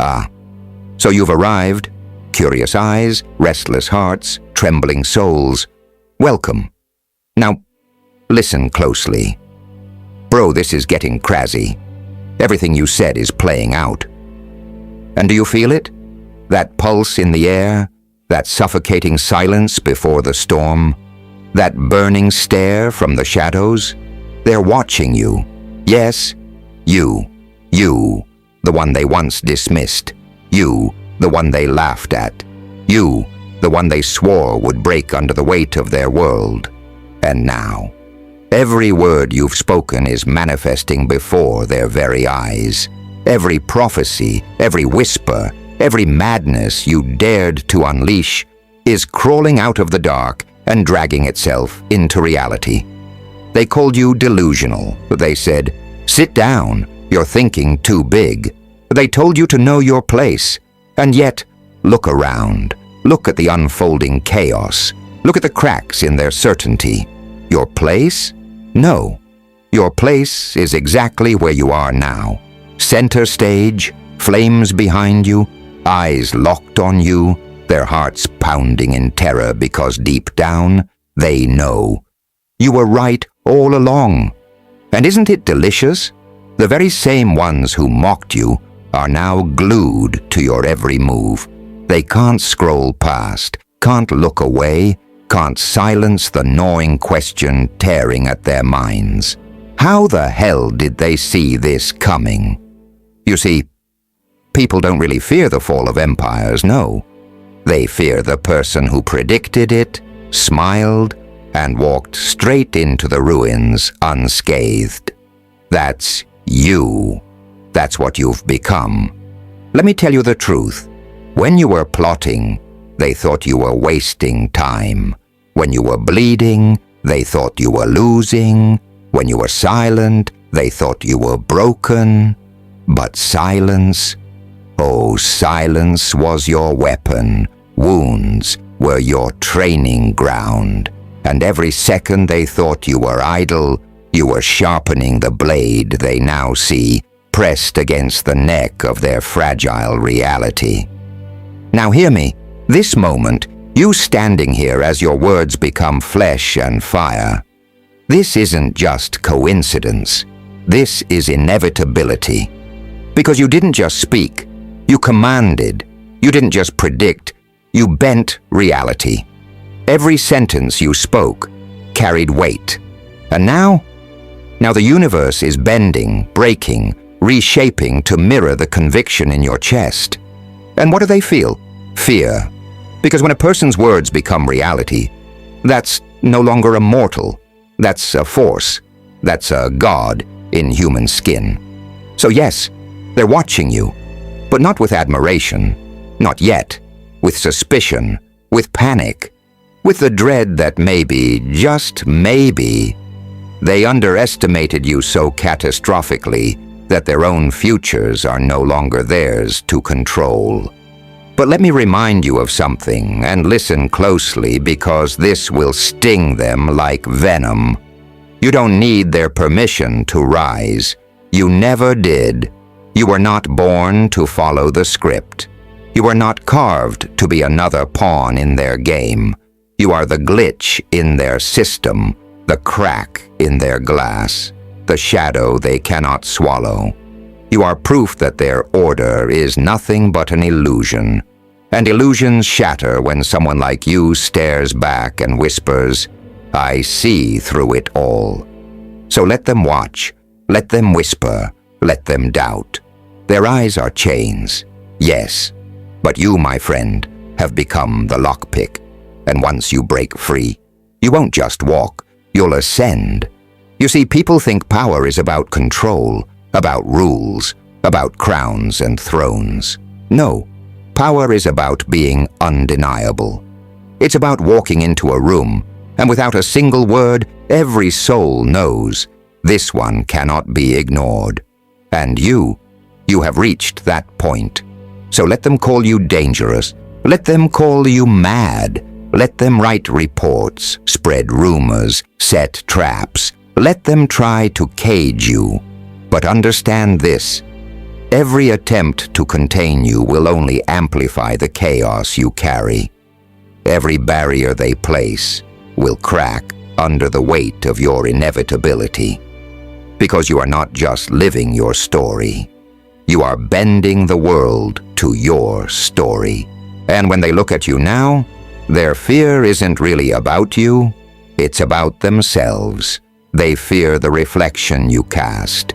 Ah, so you've arrived. Curious eyes, restless hearts, trembling souls. Welcome. Now, listen closely. Bro, this is getting crazy. Everything you said is playing out. And do you feel it? That pulse in the air? That suffocating silence before the storm? That burning stare from the shadows? They're watching you. Yes, you, the one they once dismissed. You, the one they laughed at. You, the one they swore would break under the weight of their world. And now, every word you've spoken is manifesting before their very eyes. Every prophecy, every whisper, every madness you dared to unleash is crawling out of the dark and dragging itself into reality. They called you delusional. They said, "Sit down, you're thinking too big." They told you to know your place. And yet, look around. Look at the unfolding chaos. Look at the cracks in their certainty. Your place? No. Your place is exactly where you are now. Center stage, flames behind you, eyes locked on you, their hearts pounding in terror because deep down, they know. You were right all along. And isn't it delicious? The very same ones who mocked you are now glued to your every move. They can't scroll past, can't look away, can't silence the gnawing question tearing at their minds. How the hell did they see this coming? You see, people don't really fear the fall of empires, no. They fear the person who predicted it, smiled, and walked straight into the ruins unscathed. That's you. That's what you've become. Let me tell you the truth. When you were plotting, they thought you were wasting time. When you were bleeding, they thought you were losing. When you were silent, they thought you were broken. But silence, oh, silence was your weapon. Wounds were your training ground. And every second they thought you were idle, you were sharpening the blade they now see pressed against the neck of their fragile reality. Now hear me, this moment, you standing here as your words become flesh and fire. This isn't just coincidence. This is inevitability. Because you didn't just speak, you commanded. You didn't just predict, you bent reality. Every sentence you spoke carried weight. And now the universe is bending, breaking, reshaping to mirror the conviction in your chest. And what do they feel? Fear. Because when a person's words become reality, that's no longer a mortal. That's a force. That's a god in human skin. So yes, they're watching you, but not with admiration. Not yet. With suspicion. With panic. With the dread that maybe, just maybe, they underestimated you so catastrophically that their own futures are no longer theirs to control. But let me remind you of something, and listen closely because this will sting them like venom. You don't need their permission to rise. You never did. You were not born to follow the script. You were not carved to be another pawn in their game. You are the glitch in their system, the crack in their glass, the shadow they cannot swallow. You are proof that their order is nothing but an illusion. And illusions shatter when someone like you stares back and whispers, "I see through it all." So let them watch, let them whisper, let them doubt. Their eyes are chains, yes, but you, my friend, have become the lockpick. And once you break free, you won't just walk, you'll ascend. You see, people think power is about control, about rules, about crowns and thrones. No, power is about being undeniable. It's about walking into a room, and without a single word, every soul knows this one cannot be ignored. And you have reached that point. So let them call you dangerous. Let them call you mad. Let them write reports, spread rumors, set traps. Let them try to cage you. But understand this, Every attempt to contain you will only amplify the chaos you carry. Every barrier they place will crack under the weight of your inevitability. Because you are not just living your story. You are bending the world to your story. And when they look at you now, their fear isn't really about you, it's about themselves. They fear the reflection you cast.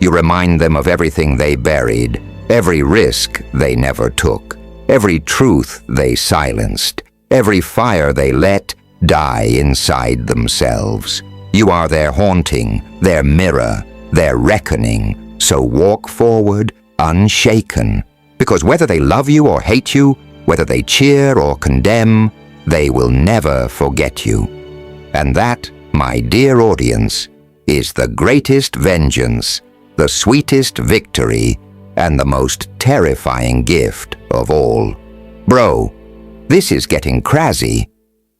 You remind them of everything they buried, every risk they never took, every truth they silenced, every fire they let die inside themselves. You are their haunting, their mirror, their reckoning. So walk forward unshaken, because whether they love you or hate you, whether they cheer or condemn, they will never forget you. And that, my dear audience, is the greatest vengeance, the sweetest victory, and the most terrifying gift of all. Bro, this is getting crazy.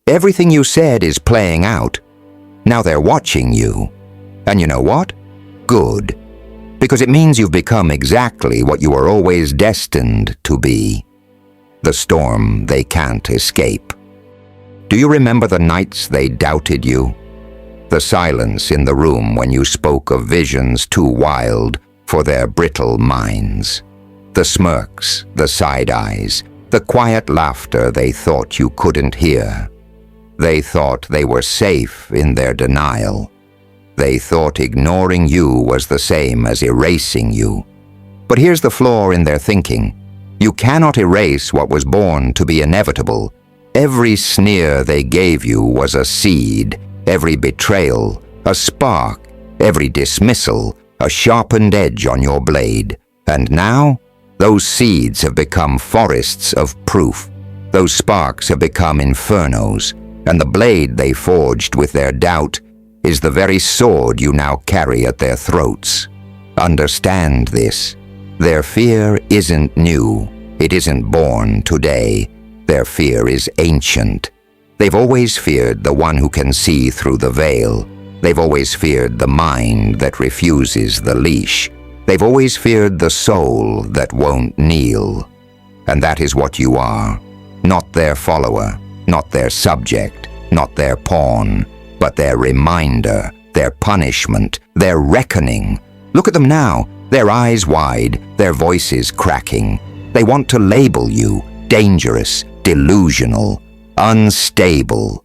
Everything you said is playing out. Now they're watching you. And you know what? Good. Because it means you've become exactly what you were always destined to be. The storm they can't escape. Do you remember the nights they doubted you? The silence in the room when you spoke of visions too wild for their brittle minds. The smirks, the side eyes, the quiet laughter they thought you couldn't hear. They thought they were safe in their denial. They thought ignoring you was the same as erasing you. But here's the flaw in their thinking. You cannot erase what was born to be inevitable. Every sneer they gave you was a seed. Every betrayal, a spark, every dismissal, a sharpened edge on your blade. And now, those seeds have become forests of proof. Those sparks have become infernos, and the blade they forged with their doubt is the very sword you now carry at their throats. Understand this. Their fear isn't new. It isn't born today. Their fear is ancient. They've always feared the one who can see through the veil. They've always feared the mind that refuses the leash. They've always feared the soul that won't kneel. And that is what you are. Not their follower, not their subject, not their pawn, but their reminder, their punishment, their reckoning. Look at them now, their eyes wide, their voices cracking. They want to label you dangerous, delusional, unstable.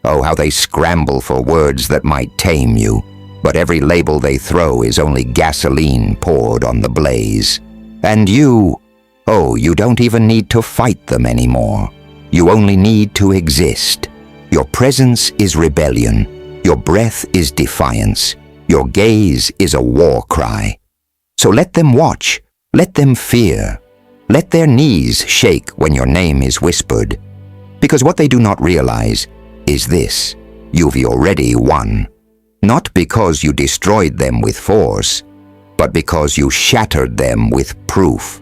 Oh, how they scramble for words that might tame you, but every label they throw is only gasoline poured on the blaze. And you, oh, you don't even need to fight them anymore. You only need to exist. Your presence is rebellion. Your breath is defiance. Your gaze is a war cry. So let them watch. Let them fear. Let their knees shake when your name is whispered. Because what they do not realize is this: you've already won. Not because you destroyed them with force, but because you shattered them with proof.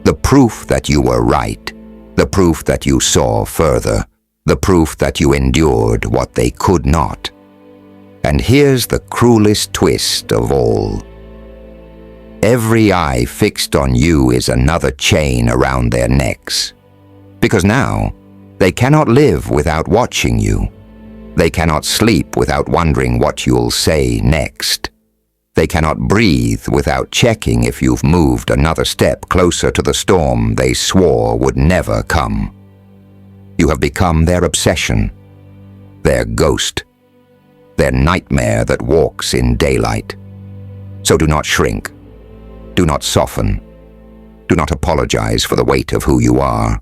The proof that you were right. The proof that you saw further. The proof that you endured what they could not. And here's the cruelest twist of all. Every eye fixed on you is another chain around their necks. Because now, they cannot live without watching you. They cannot sleep without wondering what you'll say next. They cannot breathe without checking if you've moved another step closer to the storm they swore would never come. You have become their obsession, their ghost, their nightmare that walks in daylight. So do not shrink. Do not soften. Do not apologize for the weight of who you are.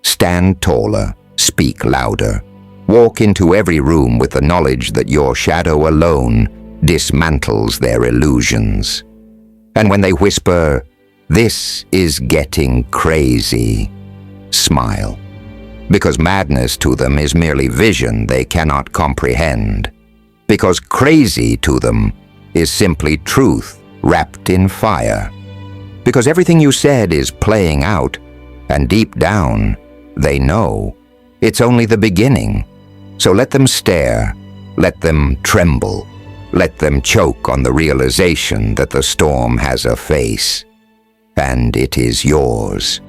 Stand taller, speak louder. Walk into every room with the knowledge that your shadow alone dismantles their illusions. And when they whisper, "This is getting crazy," smile. Because madness to them is merely vision they cannot comprehend. Because crazy to them is simply truth wrapped in fire. Because everything you said is playing out, and deep down, they know it's only the beginning. So let them stare, let them tremble, let them choke on the realization that the storm has a face. and it is yours.